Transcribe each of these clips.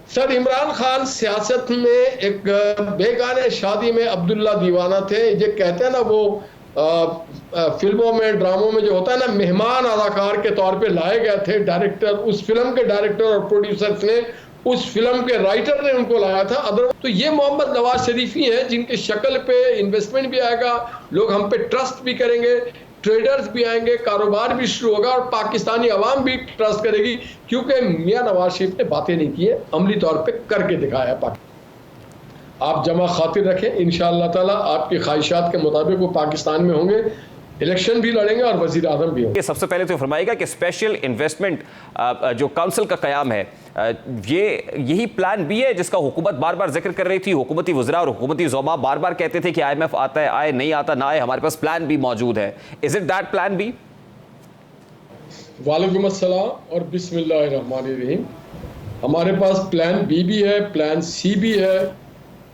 Sir, Imran Khan सियासत में एक बेगाने शादी में अब्दुल्ला दीवाना थे। ये कहते हैं ना वो फिल्मों में ड्रामों में जो होता है ना, मेहमान अदाकार के तौर पे लाए गए थे। डायरेक्टर, उस फिल्म के डायरेक्टर और प्रोड्यूसर्स ने, उस फिल्म के राइटर ने उनको लाया था। अदर तो ये मोहम्मद नवाज शरीफ ही है जिनकी शक्ल पे इन्वेस्टमेंट भी आएगा, लोग हम पे ट्रस्ट भी करेंगे, ट्रेडर्स भी आएंगे, कारोबार भी शुरू होगा और पाकिस्तानी अवाम भी ट्रस्ट करेगी, क्योंकि मियां नवाज शरीफ ने बातें नहीं की है, अमली तौर पे करके दिखाया है। आप जमा खातिर रखें, इंशाअल्लाह ताला आपकी ख्वाहिशात के मुताबिक वो पाकिस्तान में होंगे, इलेक्शन भी लड़ेंगे और वजीर आजम भी होंगे। सबसे पहले तो फरमाइएगा कि स्पेशल इन्वेस्टमेंट जो काउंसिल का कयाम है, यही प्लान बी है जिसका हुकूमत बार बार जिक्र कर रही थी। हुकूमती वज़रा और हुकूमती ज़ोमा बार बार कहते थे कि IMF आता है, आए, नहीं आता ना आए, हमारे पास प्लान बी मौजूद है। Is it that plan B? वालेकुम अस्सलाम और बिस्मिल्लाहिर्रहमानिर्रहीम। हमारे पास प्लान बी भी है, प्लान सी भी है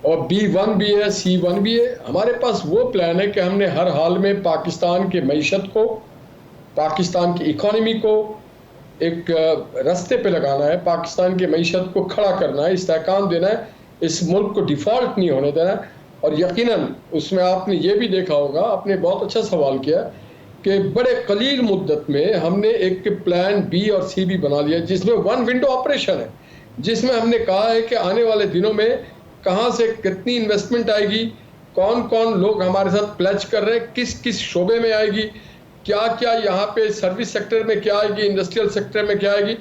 और B1 भी है, C1 भी है। हमारे पास वो प्लान है कि हमने हर हाल में पाकिस्तान के मईशत को, पाकिस्तान की इकोनॉमी को एक रास्ते पे लगाना है, पाकिस्तान की मईशत को खड़ा करना है, इस्तेहकाम देना है, इस मुल्क को डिफ़ॉल्ट नहीं होने देना है। और यकीनन उसमें आपने ये भी देखा होगा, आपने बहुत अच्छा सवाल किया कि बड़े कलील मुद्दत में हमने एक प्लान बी और सी भी बना लिया, जिसमें वन विंडो ऑपरेशन है, जिसमें हमने कहा है कि आने वाले दिनों में कहाँ से कितनी इन्वेस्टमेंट आएगी, कौन कौन लोग हमारे साथ प्लेज कर रहे हैं, किस किस शोबे में आएगी, क्या क्या यहाँ पे सर्विस सेक्टर में क्या आएगी, इंडस्ट्रियल सेक्टर में क्या आएगी।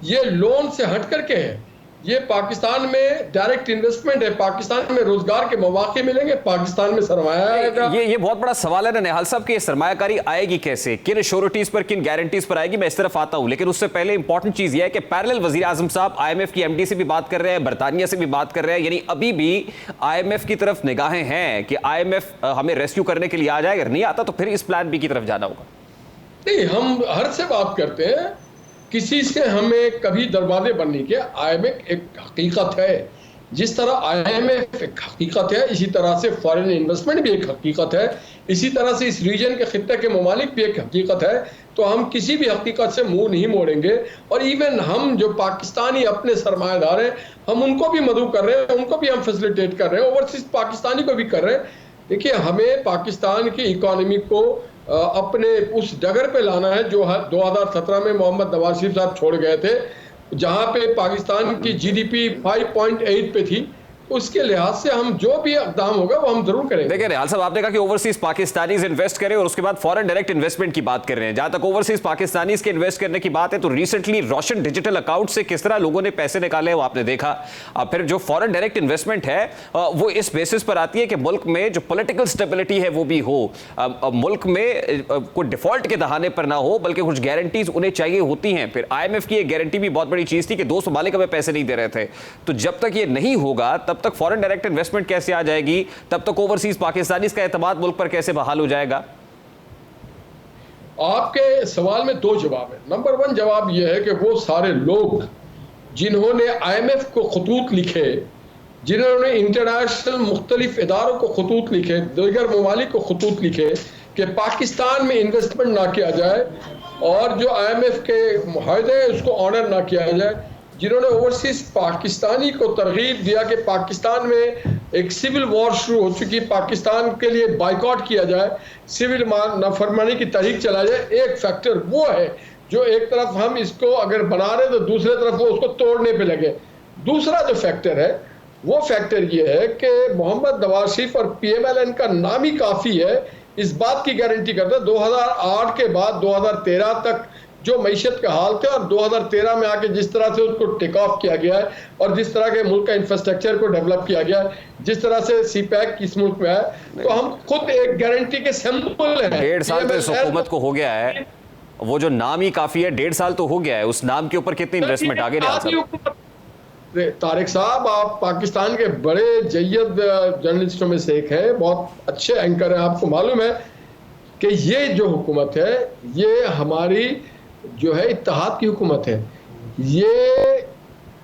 ये लोन से हट करके है, ये पाकिस्तान में डायरेक्ट इन्वेस्टमेंट है, पाकिस्तान में रोजगार के मौके मिलेंगे, पाकिस्तान में सरमाया आएगा। ये बहुत बड़ा सवाल है ना निहाल साहब कि सरमायाकारी आएगी कैसे, किन श्योरिटीज पर, किन गारंटीज पर आएगी, मैं इस तरफ आता हूं। लेकिन उससे पहले इंपॉर्टेंट चीज ये है कि पैरेलल वजीर आजम साहब IMF की MD से भी बात कर रहे हैं, बरतानिया से भी बात कर रहे हैं, यानी अभी भी IMF की तरफ निगाहें हैं कि IMF हमें रेस्क्यू करने के लिए आ जाए, अगर नहीं आता तो फिर इस प्लान बी की तरफ जाना होगा। नहीं, हम हर से बात करते हैं, किसी से हमें कभी दरवाजे बंद नहीं किया। IMF एक हकीकत है, जिस तरह IMF एक हकीकत है, इसी तरह से फॉरेन इन्वेस्टमेंट भी एक हकीकत है, इसी तरह से इस रीजन के खित्ते के ममालिक भी एक हकीकत है। तो हम किसी भी हकीकत से मुंह नहीं मोड़ेंगे। और इवन हम जो पाकिस्तानी अपने सरमायादार हैं, हम उनको भी मदद कर रहे हैं, उनको भी हम फैसिलिटेट कर रहे हैं, ओवरसीज पाकिस्तानी को भी कर रहे हैं। देखिए, हमें पाकिस्तान की इकोनॉमी को अपने उस डगर पे लाना है जो 2017 में मोहम्मद नवाज शरीफ साहब छोड़ गए थे, जहां पे पाकिस्तान की GDP 5.8 पे थी। उसके लिहाज से हम जो भी इक़दाम होगा वो हम जरूर करेंगे। देखिए निहाल साहब, आपने कहा कि ओवरसीज पाकिस्तानीज इन्वेस्ट करें और उसके बाद फॉरेन डायरेक्ट इन्वेस्टमेंट की बात कर रहे हैं। जहां तक ओवरसीज पाकिस्तानीज के इन्वेस्ट करने की बात है तो रिसेंटली रोशन डिजिटल अकाउंट से किस तरह लोगों ने पैसे निकाले वो आपने देखा। अब फिर जो फॉरेन डायरेक्ट इन्वेस्टमेंट है वो इस बेसिस पर आती है कि मुल्क में जो पॉलिटिकल स्टेबिलिटी है वो भी हो, मुल्क में कोई डिफॉल्ट के दहाने पर ना हो, बल्कि कुछ गारंटीज उन्हें चाहिए होती हैं। फिर IMF की एक गारंटी भी बहुत बड़ी चीज थी कि 2 ममालिक हमें पैसे नहीं दे रहे थे। तो जब तक ये नहीं होगा तब तक फॉरेन डायरेक्ट इन्वेस्टमेंट कैसे आ जाएगी, तब तक ओवरसीज पाकिस्तानी का एतमाद मुल्क पर कैसे बहाल हो जाएगा? आपके सवाल में 2 जवाब है। नंबर 1 जवाब यह है कि वो सारे लोग जिन्होंने IMF को खतूत लिखे, जिन्होंने इंटरनेशनल मुख्तलिफ इदारों को खतूत लिखे, दीगर ममालिक को खतूत लिखे कि पाकिस्तान में इन्वेस्टमेंट ना किया जाए और जो IMF के मुआहदे हैं उसको ऑनर ना किया जाए, जिन्होंने ओवरसीज पाकिस्तानी को तरगीब दिया कि पाकिस्तान में एक सिविल वॉर शुरू हो चुकी, पाकिस्तान के लिए बाइकआउट किया जाए, सिविल नाफरमानी की तहरीक चला जाए। एक फैक्टर वो है जो एक तरफ हम इसको अगर बना रहे तो दूसरे तरफ वो उसको तोड़ने पे लगे। दूसरा जो फैक्टर है वो फैक्टर ये है कि मोहम्मद नवाज शरीफ और PMLN का नाम ही काफ़ी है, इस बात की गारंटी करता है। 2008 के बाद 2013 तक जो मईशत का हाल थे और 2013 में आके जिस तरह से उसको टेक ऑफ किया गया है और जिस तरह के मुल्क का इंफ्रास्ट्रक्चर को डेवलप किया गया है, जिस तरह से CPEC इस मुल्क में है, तो हम खुद एक गारंटी के सैंपल हैं। 1.5 साल तो इस हुकूमत को हो गया है, वो जो नाम ही काफी है, 1.5 साल तो हो गया है, उस नाम के ऊपर कितनी इन्वेस्टमेंट आगे नहीं। तारिक साहब, आप पाकिस्तान के बड़े जय्यद जर्नलिस्टों में से एक है, बहुत अच्छे एंकर हैं, आपको मालूम है कि ये जो हुकूमत है ये हमारी जो है इत्तेहाद की हुकूमत है। ये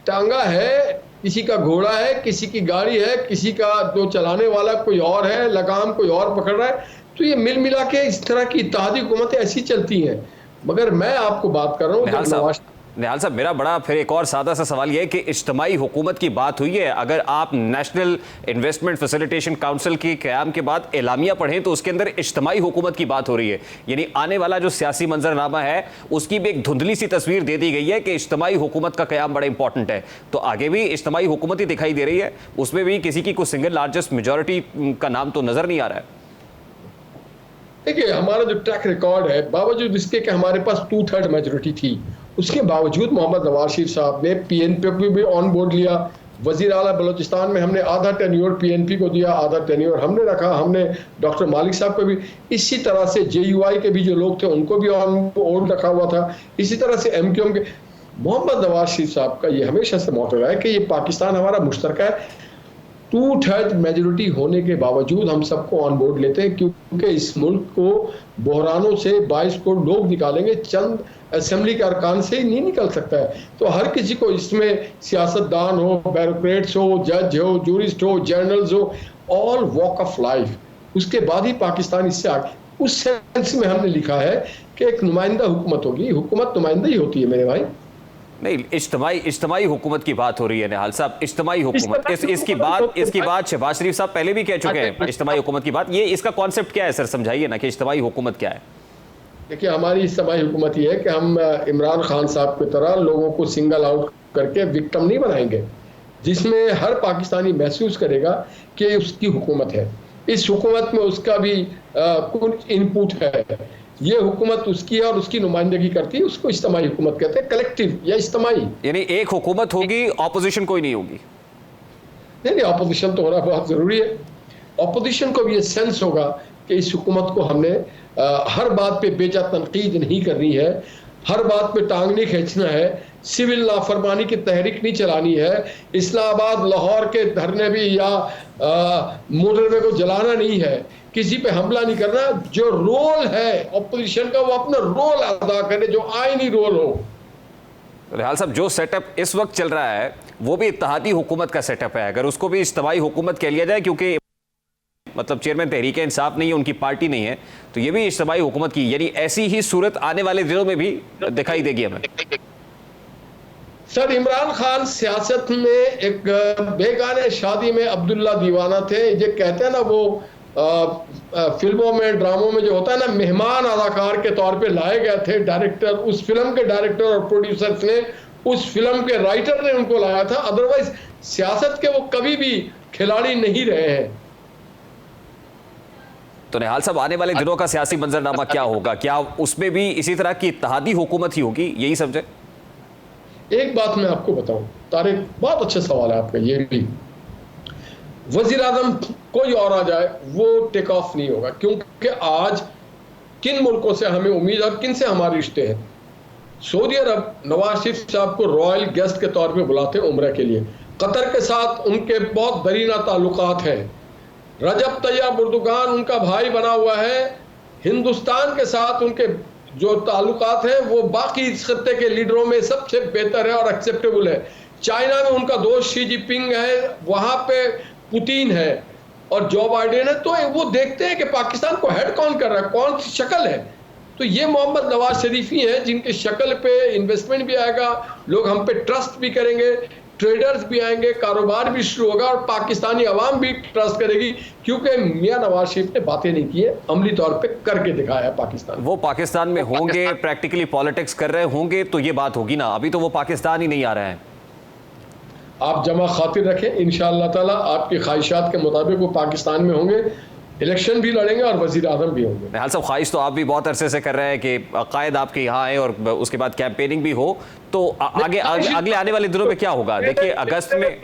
टांगा है, किसी का घोड़ा है, किसी की गाड़ी है, किसी का जो चलाने वाला कोई और है, लगाम कोई और पकड़ रहा है। तो ये मिल मिला के इस तरह की इत्तेहादी हुकूमतें ऐसी चलती हैं। मगर मैं आपको बात कर रहा हूँ, निहाल साहब, मेरा बड़ा फिर एक और सादा सा सवाल यह है कि इज्तिमाई हुकूमत की बात हुई है। अगर आप नेशनल इन्वेस्टमेंट फैसिलिटेशन काउंसिल की क़याम के बाद एलामिया पढ़ें तो उसके अंदर इज्तिमाई हुकूमत की बात हो रही है, यानी आने वाला जो सियासी मंजरनामा है उसकी भी एक धुंधली सी तस्वीर दे दी गई है कि इज्तिमाई हुकूमत का क़याम बड़ा इंपॉर्टेंट है। तो आगे भी इज्तिमाई हुकूमत ही दिखाई दे रही है, उसमें भी किसी की कोई सिंगल लार्जेस्ट मेजॉरिटी का नाम तो नजर नहीं आ रहा है। देखिए, हमारा जो ट्रैक रिकॉर्ड है, बावजूद इसके कि हमारे पास 2/3 मेजोरिटी थी, उसके बावजूद मोहम्मद नवाज शरीफ साहब ने पीएनपी को भी ऑन बोर्ड लिया। वजीर आला बलोचिस्तान में हमने आधा टेन्योर पीएनपी को दिया, आधा टेन्योर हमने रखा। हमने डॉक्टर मालिक साहब को भी, इसी तरह से जेयूआई के भी जो लोग थे उनको भी ऑन बोर्ड रखा हुआ था। इसी तरह से एमक्यूएम के मोहम्मद नवाज शरीफ साहब का ये हमेशा से मोटो रहा है कि ये पाकिस्तान हमारा मुश्तरका है। 2/3 मेजोरिटी होने के बावजूद हम सबको ऑन बोर्ड लेते हैं, क्योंकि इस मुल्क को बहरानों से 22 करोड़ लोग निकालेंगे, चंद असेंबली के अरकान से ही नहीं निकल सकता है। तो हर किसी को इसमें, सियासतदान हो, ब्यूरोक्रेट्स हो, जज हो, जूरिस्ट हो, जर्नल्स हो, ऑल वॉक ऑफ लाइफ, उसके बाद ही पाकिस्तान इससे आगे। उस सेंस में हमने लिखा है कि एक नुमाइंदा हुकूमत होगी। हुकूमत नुमाइंदा ही होती है मेरे भाई। नहीं, इज्तिमाई हुकूमत की बात हो रही है निहाल साहब, इज्तिमाई हुकूमत। इसकी बात शहबाज शरीफ साहब पहले भी कह चुके हैं, इज्तिमाई हुकूमत की बात। ये इसका कॉन्सेप्ट क्या है सर, समझाइए ना कि इज्तिमाई हुकूमत क्या है। देखिए, हमारी इज्तिमाई हुकूमत ये है कि हम इमरान खान साहब की तरह लोगों को सिंगल आउट करके विक्टिम नहीं बनाएंगे, जिसमें हर पाकिस्तानी महसूस करेगा कि उसकी हुकूमत है, इस हुकूमत में उसका भी कुछ इनपुट है, ये हुकूमत उसकी है और उसकी नुमाइंदगी करती है। उसको इज्तिमाई हुकूमत कहते हैं, कलेक्टिव या इज्तिमाई। यानी एक हुकूमत होगी, ऑपोजिशन कोई नहीं होगी। नहीं, ऑपोजिशन तो होना बहुत जरूरी है। ऑपोजिशन को भी ये सेंस होगा कि इस हुकूमत को हमने हर बात पे बेजा तनकीद नहीं करनी है, हर बात पे टांग नहीं खींचना है, सिविल नाफरमानी की तहरीक नहीं चलानी है, इस्लामाबाद लाहौर के धरने भी या मोटरवे को जलाना नहीं है, किसी पे हमला नहीं करना। जो रोल है ऑपोजिशन का वो अपना रोल अदा करे, जो आईनी रोल हो। निहाल साहब, जो सेटअप इस वक्त चल रहा है वो भी इत्तेहादी हुकूमत का सेटअप है, अगर उसको भी इज्तिमाई हुकूमत कह लिया जाए, क्योंकि मतलब चेयरमैन तहरीक इंसाफ नहीं है, उनकी पार्टी नहीं है, तो ये भी इज्तिमाई हुकूमत की, यानी ऐसी ही सूरत आने वाले दिनों में भी दिखाई देगी हमें। सर, इमरान खान सियासत में एक बेगाने शादी में अब्दुल्ला दीवाना थे। ये कहते हैं ना, वो फिल्मों में, ड्रामों में जो होता है ना, मेहमान अदाकार के तौर पे लाए गए थे। डायरेक्टर, उस फिल्म के डायरेक्टर और प्रोड्यूसर्स ने, उस फिल्म के राइटर ने उनको लाया था। अदरवाइज सियासत के वो कभी भी खिलाड़ी नहीं रहे हैं। तो निहाल साहब, आने वाले दिनों का सियासी मंजरनामा क्या होगा? क्या उसमें भी इसी तरह की इत्तेहादी हुकूमत ही होगी, यही समझे? एक बात मैं आपको बताऊं तारिक, बहुत अच्छा सवाल है आपका ये भी। वजीर आजम कोई और आ जाए वो टेक ऑफ नहीं होगा, क्योंकि आज किन मुल्कों से हमें उम्मीद और किन से हमारे रिश्ते हैं। सऊदी अरब नवाज शरीफ साहब को रॉयल गेस्ट के तौर पे बुलाते हैं उम्रा के लिए। कतर के साथ उनके बहुत दरीना ताल्लुकात हैं। रजब तैयब एर्दोगान उनका भाई बना हुआ है। हिंदुस्तान के साथ उनके जो ताल्लुकात हैं वो बाकी इस खत्ते के लीडरों में सबसे बेहतर है और एक्सेप्टेबल है। चाइना में उनका दोस्त शी जिनपिंग है, वहां पे पुतिन है और जो बाइडेन है। तो वो देखते हैं कि पाकिस्तान को हेड कौन कर रहा है, कौन सी शक्ल है। तो ये मोहम्मद नवाज शरीफ ही हैं जिनके शक्ल पे इन्वेस्टमेंट भी आएगा, लोग हम पे ट्रस्ट भी करेंगे, ट्रेडर्स भी आएंगे, कारोबार भी शुरू होगा और पाकिस्तानी अवाम भी ट्रस्ट करेगी, क्योंकि मियां नवाज शरीफ ने बातें नहीं की है, अमली तौर पे करके दिखाया है पाकिस्तान। वो पाकिस्तान में होंगे, प्रैक्टिकली पॉलिटिक्स कर रहे होंगे तो ये बात होगी ना। अभी तो वो पाकिस्तान ही नहीं आ रहे हैं। आप जमा खातिर रखें, इंशाअल्लाह ताला आपकी ख्वाहिशात के मुताबिक वो पाकिस्तान में होंगे, इलेक्शन भी लड़ेंगे और वजीर आजम भी होंगे। निहाल साहब, ख्वाहिश तो आप भी बहुत अरसे से कर रहे हैं कि कायद आपके यहाँ आए और उसके बाद कैंपेनिंग भी हो, तो आगे अगले आने वाले दिनों में क्या होगा? देखिए, अगस्त में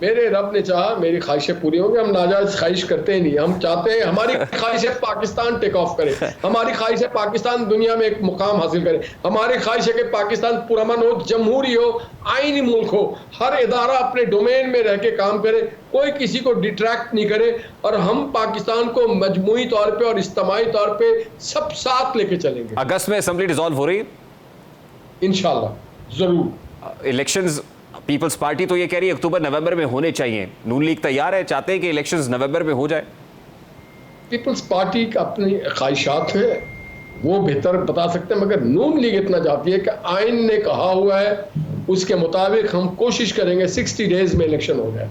मेरे रब ने चाहा मेरी ख्वाहिशें पूरी होंगी। हम नाजायज ख्वाहिश करते ही नहीं, हम चाहते हैं हमारी ख्वाहिश है पाकिस्तान टेक ऑफ करे, हमारी ख्वाहिश है पाकिस्तान दुनिया में एक मुकाम हासिल करे, हमारी ख्वाहिश है कि पाकिस्तान पुरअमन हो, जमहूरी हो, आईनी मुल्क हो, हर इदारा अपने डोमेन में रह के काम करे, कोई किसी को डिट्रैक्ट नहीं करे और हम पाकिस्तान को मजमूई तौर पर और इज्तिमाई तौर पर सब साथ लेके चलेंगे। अगस्त में असेंबली डिसॉल्व हो रही है इंशाल्लाह, जरूर। इलेक्शंस, पीपल्स पार्टी तो ये कह रही है अक्टूबर नवंबर में होने चाहिए। नून लीग तैयार है, चाहते हैं कि इलेक्शंस नवंबर में हो जाए। पीपल्स पार्टी का अपनी ख्वाहिशात है, वो बेहतर बता सकते हैं, मगर नून लीग इतना चाहती है कि आइन ने कहा हुआ है उसके मुताबिक हम कोशिश करेंगे 60 डेज में इलेक्शन हो जाए।